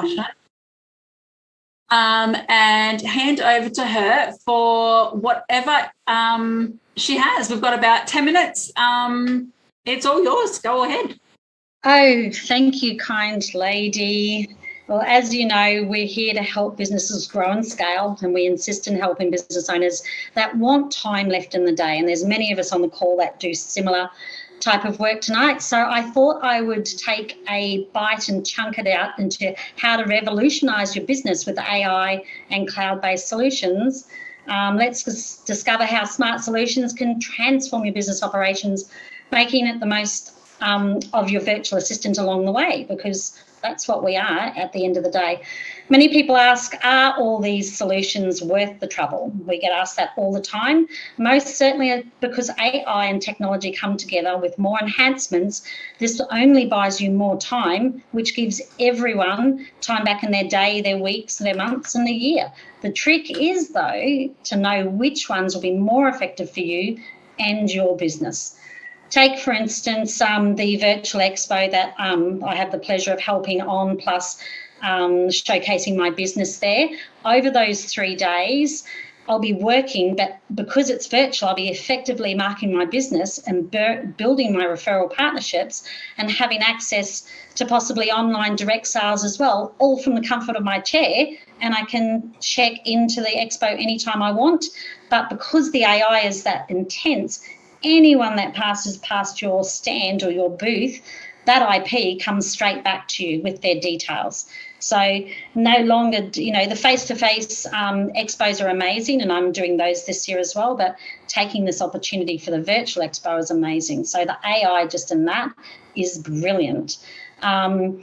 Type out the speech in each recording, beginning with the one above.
passionate. And hand over to her for whatever she has. We've got about 10 minutes. It's all yours. Go ahead. Oh, thank you, kind lady. Well, as you know, we're here to help businesses grow and scale, and we insist in helping business owners that want time left in the day. And there's many of us on the call that do similar type of work tonight. So I thought I would take a bite and chunk it out into how to revolutionise your business with AI and cloud-based solutions. Let's discover how smart solutions can transform your business operations, making it the most of your virtual assistant along the way, because that's what we are at the end of the day. Many people ask, are all these solutions worth the trouble? We get asked that all the time. Most certainly because AI and technology come together with more enhancements, this only buys you more time, which gives everyone time back in their day, their weeks, their months and their year. The trick is, though, to know which ones will be more effective for you and your business. Take, for instance, the virtual expo that I have the pleasure of helping on, plus showcasing my business there. Over those 3 days, I'll be working, but because it's virtual, I'll be effectively marketing my business and building my referral partnerships and having access to possibly online direct sales as well, all from the comfort of my chair. And I can check into the expo anytime I want. But because the AI is that intense, anyone that passes past your stand or your booth, that IP comes straight back to you with their details. So no longer, the face-to-face expos are amazing, and I'm doing those this year as well, but taking this opportunity for the virtual expo is amazing. So the AI just in that is brilliant. AI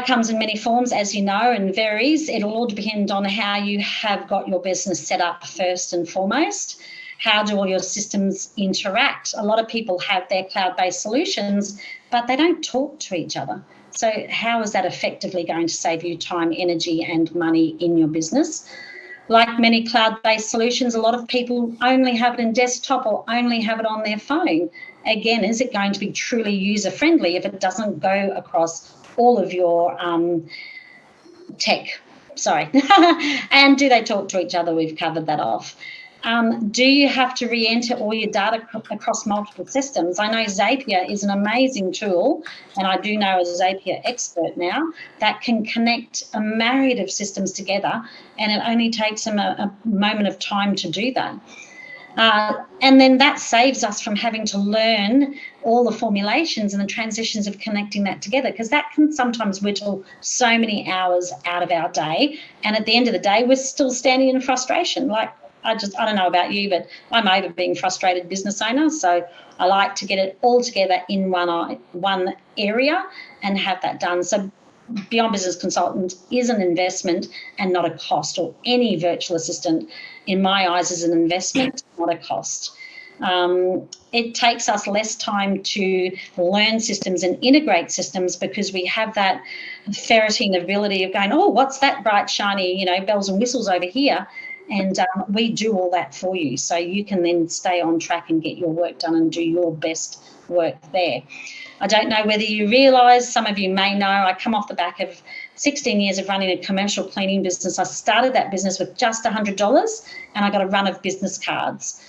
comes in many forms, as you know, and varies. It'll all depend on how you have got your business set up first and foremost. How do all your systems interact? A lot of people have their cloud-based solutions, but they don't talk to each other. So how is that effectively going to save you time, energy, and money in your business? Like many cloud-based solutions, a lot of people only have it in desktop or only have it on their phone. Again, is it going to be truly user-friendly if it doesn't go across all of your tech? Sorry. And do they talk to each other? We've covered that off. Do you have to re-enter all your data across multiple systems? I know Zapier is an amazing tool, and I do know a Zapier expert now, that can connect a myriad of systems together, and it only takes them a moment of time to do that. And then that saves us from having to learn all the formulations and the transitions of connecting that together, because that can sometimes whittle so many hours out of our day. And at the end of the day, we're still standing in frustration. Like, I don't know about you, but I'm over being frustrated business owner. So I like to get it all together in one area and have that done. So Beyond Business Consultant is an investment and not a cost, or any virtual assistant, in my eyes, is an investment, not a cost. It takes us less time to learn systems and integrate systems because we have that ferreting ability of going, oh, what's that bright, shiny, bells and whistles over here? And we do all that for you, so you can then stay on track and get your work done and do your best work there. I don't know whether you realise, some of you may know, I come off the back of 16 years of running a commercial cleaning business. I started that business with just $100 and I got a run of business cards.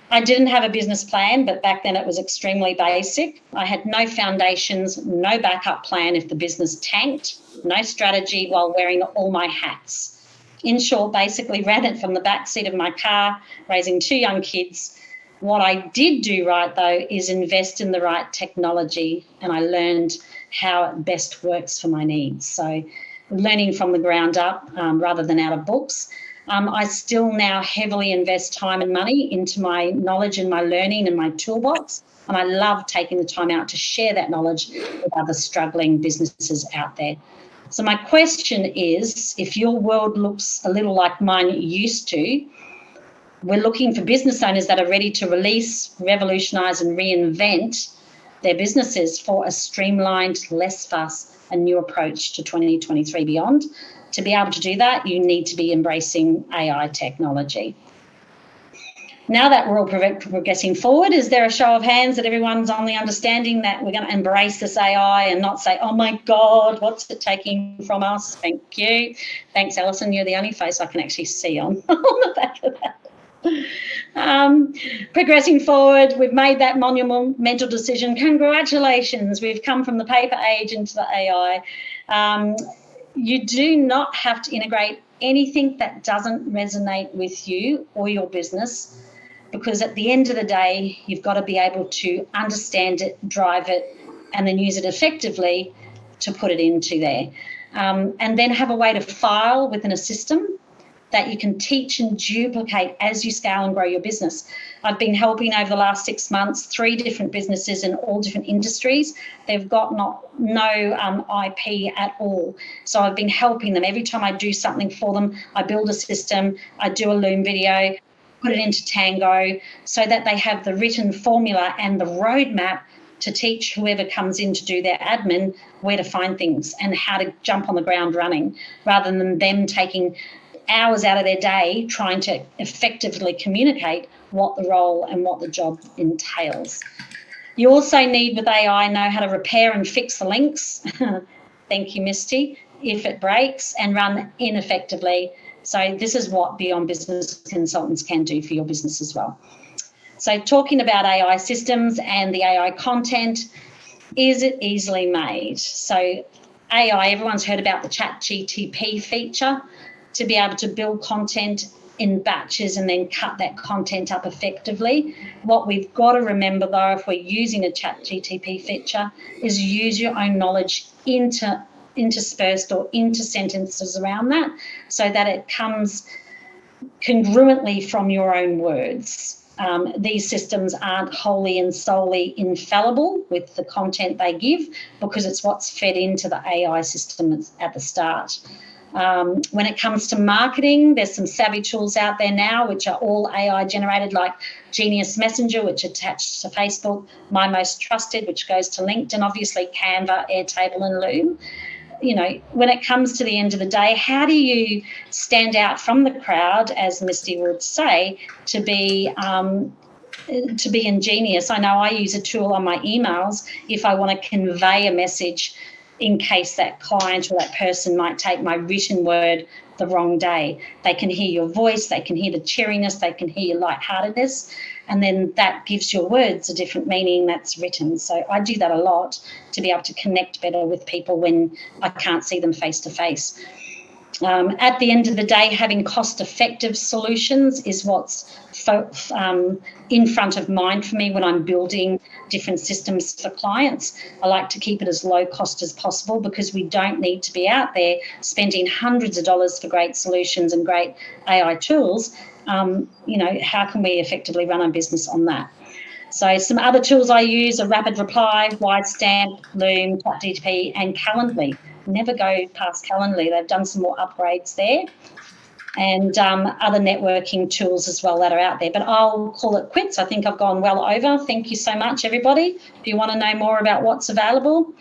I didn't have a business plan, but back then it was extremely basic. I had no foundations, no backup plan if the business tanked, no strategy while wearing all my hats. In short, basically ran it from the back seat of my car, raising 2 young kids. What I did do right, though, is invest in the right technology, and I learned how it best works for my needs. So learning from the ground up rather than out of books. I still now heavily invest time and money into my knowledge and my learning and my toolbox, and I love taking the time out to share that knowledge with other struggling businesses out there. So my question is, if your world looks a little like mine used to, we're looking for business owners that are ready to release, revolutionise and reinvent their businesses for a streamlined, less fuss and new approach to 2023 beyond. To be able to do that, you need to be embracing AI technology. Now that we're all progressing forward, is there a show of hands that everyone's on the understanding that we're going to embrace this AI and not say, oh my God, what's it taking from us? Thank you. Thanks, Alison. You're the only face I can actually see on the back of that. Progressing forward, we've made that monumental decision. Congratulations, we've come from the paper age into the AI. You do not have to integrate anything that doesn't resonate with you or your business, because at the end of the day, you've got to be able to understand it, drive it, and then use it effectively to put it into there. And then have a way to file within a system that you can teach and duplicate as you scale and grow your business. I've been helping over the last 6 months 3 different businesses in all different industries. They've got no IP at all. So I've been helping them. Every time I do something for them, I build a system, I do a Loom video, put it into Tango, so that they have the written formula and the roadmap to teach whoever comes in to do their admin where to find things and how to jump on the ground running, rather than them taking hours out of their day trying to effectively communicate what the role and what the job entails. You also need, with AI, know how to repair and fix the links. Thank you, Misty. If it breaks, and run ineffectively. So this is what Beyond Business consultants can do for your business as well. So talking about AI systems and the AI content, is it easily made? So AI, everyone's heard about the ChatGTP feature, to be able to build content in batches and then cut that content up effectively. What we've got to remember, though, if we're using a ChatGTP feature, is use your own knowledge interspersed or into sentences around that, so that it comes congruently from your own words. These systems aren't wholly and solely infallible with the content they give, because it's what's fed into the AI system at the start. When it comes to marketing, there's some savvy tools out there now which are all AI generated, like Genius Messenger, which attached to Facebook, My Most Trusted, which goes to LinkedIn, obviously Canva, Airtable and Loom. You know, when it comes to the end of the day, how do you stand out from the crowd, as Misty would say, to be ingenious? I know I use a tool on my emails if I want to convey a message, in case that client or that person might take my written word the wrong day. They can hear your voice, they can hear the cheeriness, they can hear your lightheartedness, and then that gives your words a different meaning that's written. So I do that a lot to be able to connect better with people when I can't see them face to face. At the end of the day, having cost-effective solutions is what's in front of mind for me when I'm building different systems for clients. I like to keep it as low cost as possible, because we don't need to be out there spending hundreds of dollars for great solutions and great AI tools. You know, how can we effectively run our business on that? So some other tools I use are Rapid Reply, WideStamp, Loom, ChatGTP and Calendly. Never go past Calendly. They've done some more upgrades there, and other networking tools as well that are out there. But I'll call it quits. I think I've gone well over. Thank you so much, everybody. If you want to know more about what's available,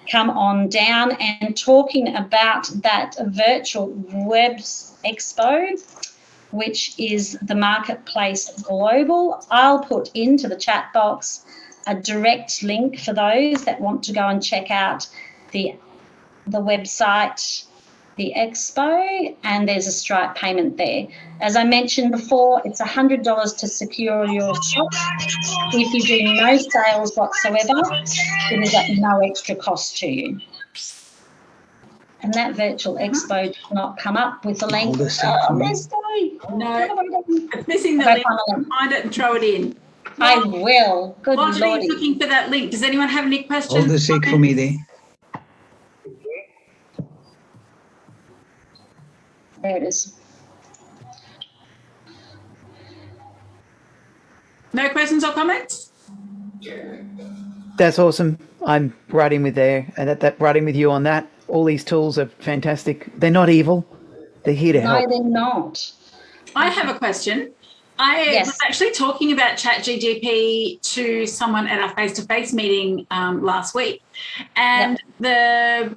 come on down. And talking about that virtual web expo, which is the Marketplace Global, I'll put into the chat box a direct link for those that want to go and check out the website, the expo, and there's a Stripe payment there. As I mentioned before, it's $100 to secure your shop. If you do no sales whatsoever, it is at no extra cost to you. And that virtual expo did not come up with the link. No, it's missing the link. Find it and throw it in. I will. Good While lordy. Janene's looking for that link, does anyone have any questions? Hold the seat for me there. There it is. No questions or comments? That's awesome. I'm right in with there, and right in with you on that. All these tools are fantastic. They're not evil. They're here to help. No, they're not. I have a question. I was actually talking about ChatGTP to someone at our face-to-face meeting last week, and the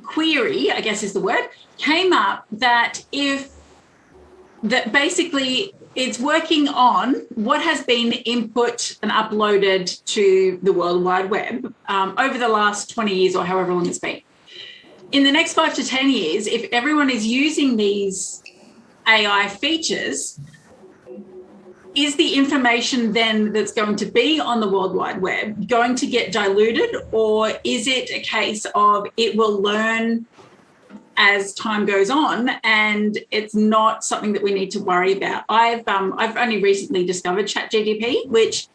query, I guess is the word, came up that if that basically it's working on what has been input and uploaded to the World Wide Web over the last 20 years or however long it's been. In the next 5 to 10 years, if everyone is using these AI features, is the information then that's going to be on the World Wide Web going to get diluted, or is it a case of it will learn as time goes on and it's not something that we need to worry about? I've only recently discovered ChatGDP, which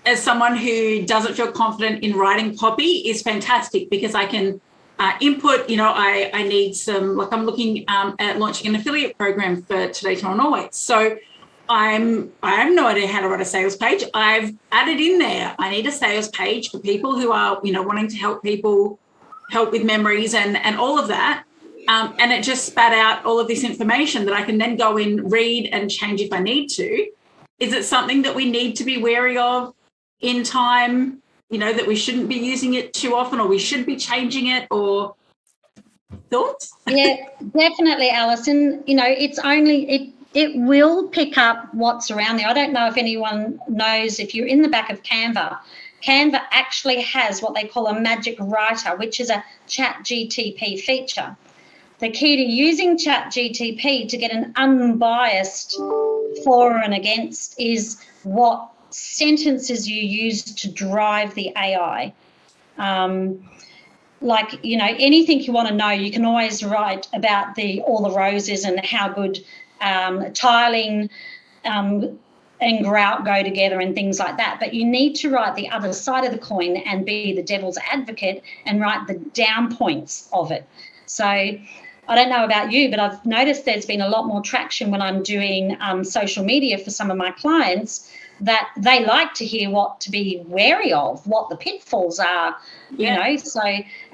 as someone who doesn't feel confident in writing copy is fantastic because I can input, I need some, like I'm looking at launching an affiliate program for Today, Tomorrow, Always. So I have no idea how to write a sales page. I've added in there, I need a sales page for people who are, wanting to help people, help with memories and all of that. And it just spat out all of this information that I can then go in, read and change if I need to. Is it something that we need to be wary of in time, that we shouldn't be using it too often, or we should be changing it, or thoughts? Yeah, definitely, Alison. It will pick up what's around there. I don't know if anyone knows, if you're in the back of Canva actually has what they call a magic writer, which is a ChatGTP feature. The key to using ChatGTP to get an unbiased for and against is what sentences you use to drive the AI. Anything you want to know, you can always write about all the roses and how good tiling and grout go together and things like that. But you need to write the other side of the coin and be the devil's advocate and write the down points of it. So I don't know about you, but I've noticed there's been a lot more traction when I'm doing social media for some of my clients, that they like to hear what to be wary of, what the pitfalls are, So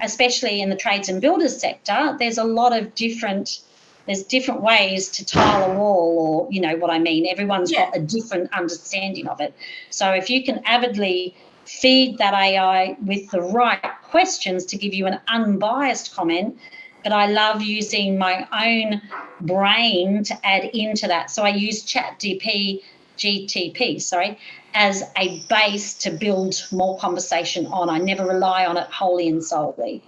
especially in the trades and builders sector, there's a lot of different ways to tile a wall, or what I mean. Everyone's got a different understanding of it. So if you can avidly feed that AI with the right questions to give you an unbiased comment, but I love using my own brain to add into that. So I use GTP, as a base to build more conversation on. I never rely on it wholly and solely.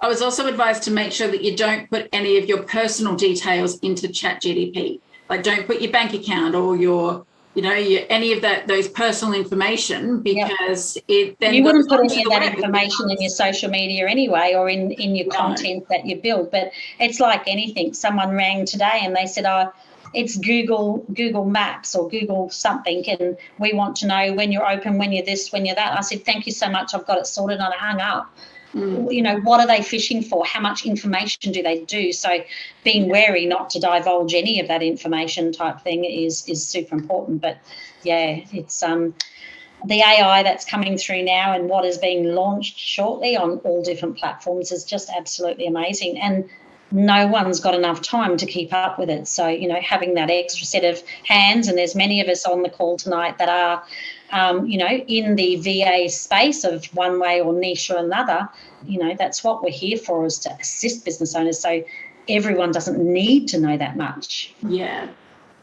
I was also advised to make sure that you don't put any of your personal details into ChatGDP. Like, don't put your bank account or your any of those personal information, because it then you wouldn't put any of that information in your social media anyway, or in your content that you build. But it's like anything. Someone rang today and they said, it's Google Maps or Google something, and we want to know when you're open, when you're this, when you're that. I said, thank you so much, I've got it sorted, and I hung up. What are they fishing for? How much information do they do? So being wary not to divulge any of that information type thing is super important. But it's the AI that's coming through now and what is being launched shortly on all different platforms is just absolutely amazing, and no one's got enough time to keep up with it. So having that extra set of hands, and there's many of us on the call tonight that are in the VA space of one way or niche or another, that's what we're here for, is to assist business owners. So everyone doesn't need to know that much. Yeah.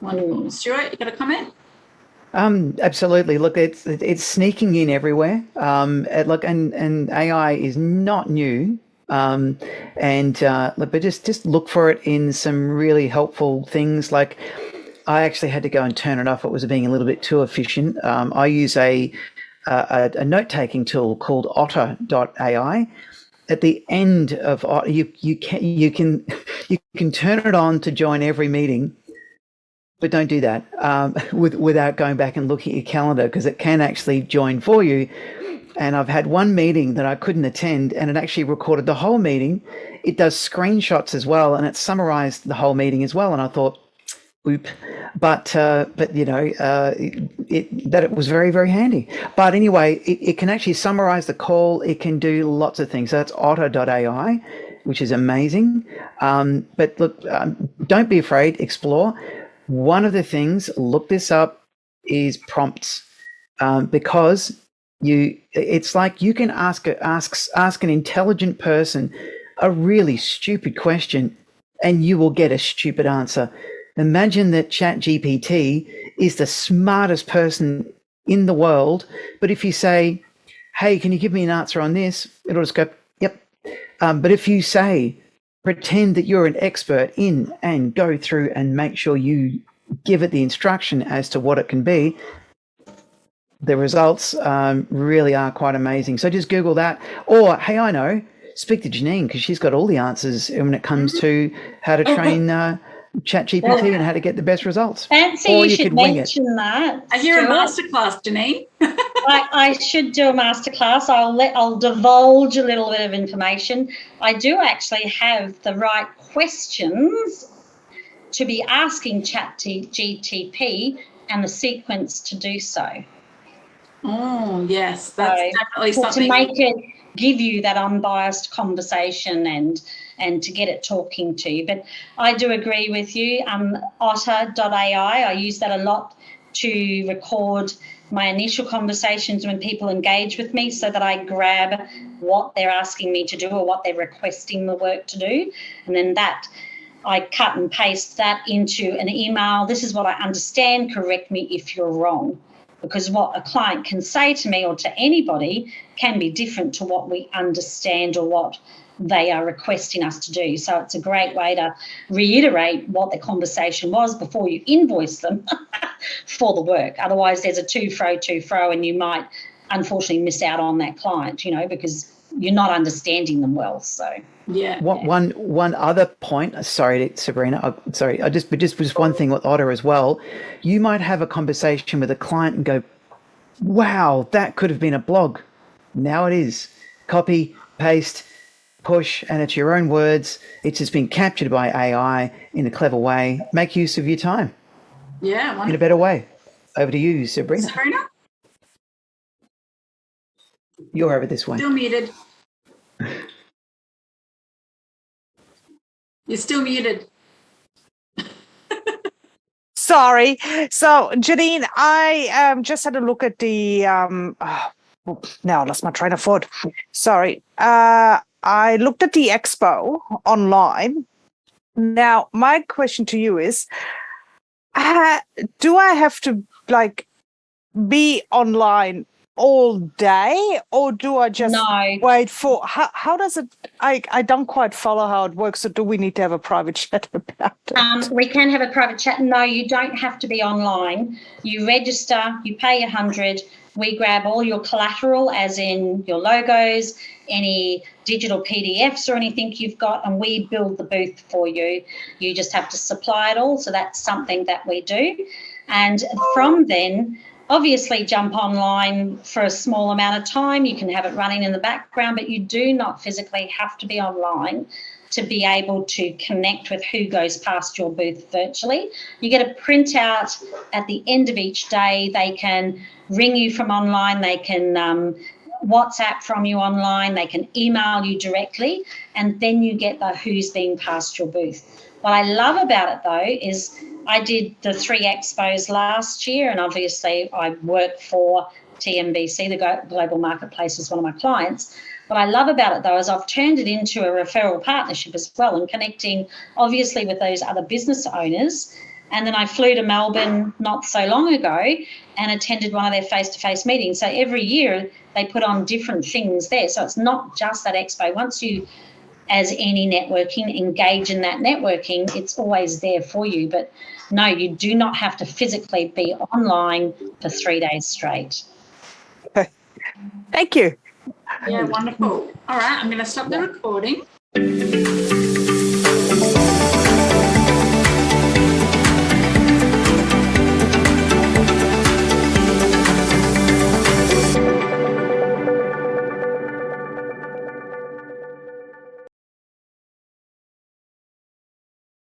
Wonderful. Stuart, you got a comment? Absolutely. Look, it's sneaking in everywhere. And AI is not new. But just look for it in some really helpful things. Like, I actually had to go and turn it off. It was being a little bit too efficient. I use a note-taking tool called Otter.ai. At the end of Otter, you can turn it on to join every meeting, but don't do that without going back and looking at your calendar, because it can actually join for you. And I've had one meeting that I couldn't attend, and it actually recorded the whole meeting. It does screenshots as well, and it summarized the whole meeting as well. And I thought, oop, but it was very, very handy. But anyway, it can actually summarize the call. It can do lots of things. So that's Otter.ai, which is amazing. But look, don't be afraid. Explore. One of the things, look this up, is prompts, because it's like you can ask an intelligent person a really stupid question and you will get a stupid answer. Imagine that ChatGPT is the smartest person in the world, but if you say, hey, can you give me an answer on this? It'll just go, yep. But if you say, pretend that you're an expert in and go through and make sure you give it the instruction as to what it can be, the results really are quite amazing. So just Google that. Or, hey, I know, speak to Janeen because she's got all the answers when it comes to how to train ChatGPT and how to get the best results. Fancy or you you should could wing it. mention that. I hear a Stuart. masterclass, Janeen. I should do a masterclass. I'll divulge a little bit of information. I do actually have the right questions to be asking ChatGPT and the sequence to do so. Oh, yes, that's So, definitely something. To make it give you that unbiased conversation and to get it talking to you. But I do agree with you. Otter.ai, I use that a lot to record my initial conversations when people engage with me so that I grab what they're asking me to do or what they're requesting the work to do. And then that I cut and paste that into an email. This is what I understand. Correct me if you're wrong. Because what a client can say to me or to anybody can be different to what we understand or what they are requesting us to do. So it's a great way to reiterate what the conversation was before you invoice them for the work. Otherwise, there's a to fro, and you might unfortunately miss out on that client, because you're not understanding them well. So yeah. One other point. Sorry, Sabrina. Just one thing with Otter as well. You might have a conversation with a client and go, "Wow, that could have been a blog. Now it is. Copy, paste, push, and it's your own words. It's just been captured by AI in a clever way. Make use of your time. Yeah, wonderful. In a better way." Over to you, Sabrina. Sabrina? You're over this way. Still muted. You're still muted. Sorry. So, Janeen, I just had a look at the. Now I lost my train of thought. Sorry. I looked at the expo online. Now, my question to you is, do I have to be online all day, or do I just wait for how does it I don't quite follow how it works? So do we need to have a private chat about it? We can have a private chat. No, you don't have to be online. You register, you pay 100, we grab all your collateral, as in your logos, any digital PDFs or anything you've got, and we build the booth for you. You just have to supply it all. So that's something that we do. And from then, obviously jump online for a small amount of time. You can have it running in the background, but you do not physically have to be online to be able to connect with who goes past your booth virtually. You get a printout at the end of each day. They can ring you from online. They can WhatsApp from you online. They can email you directly, and then you get the who's been past your booth. What I love about it, though, is I did the 3 expos last year, and obviously I work for TMBC, the Global Marketplace, is one of my clients. What I love about it, though, is I've turned it into a referral partnership as well, and connecting, obviously, with those other business owners. And then I flew to Melbourne not so long ago and attended one of their face-to-face meetings. So every year they put on different things there. So it's not just that expo. Once you, as any networking, engage in that networking, it's always there for you. But no, you do not have to physically be online for 3 days straight. Thank you. Yeah, wonderful. All right, I'm going to stop the recording.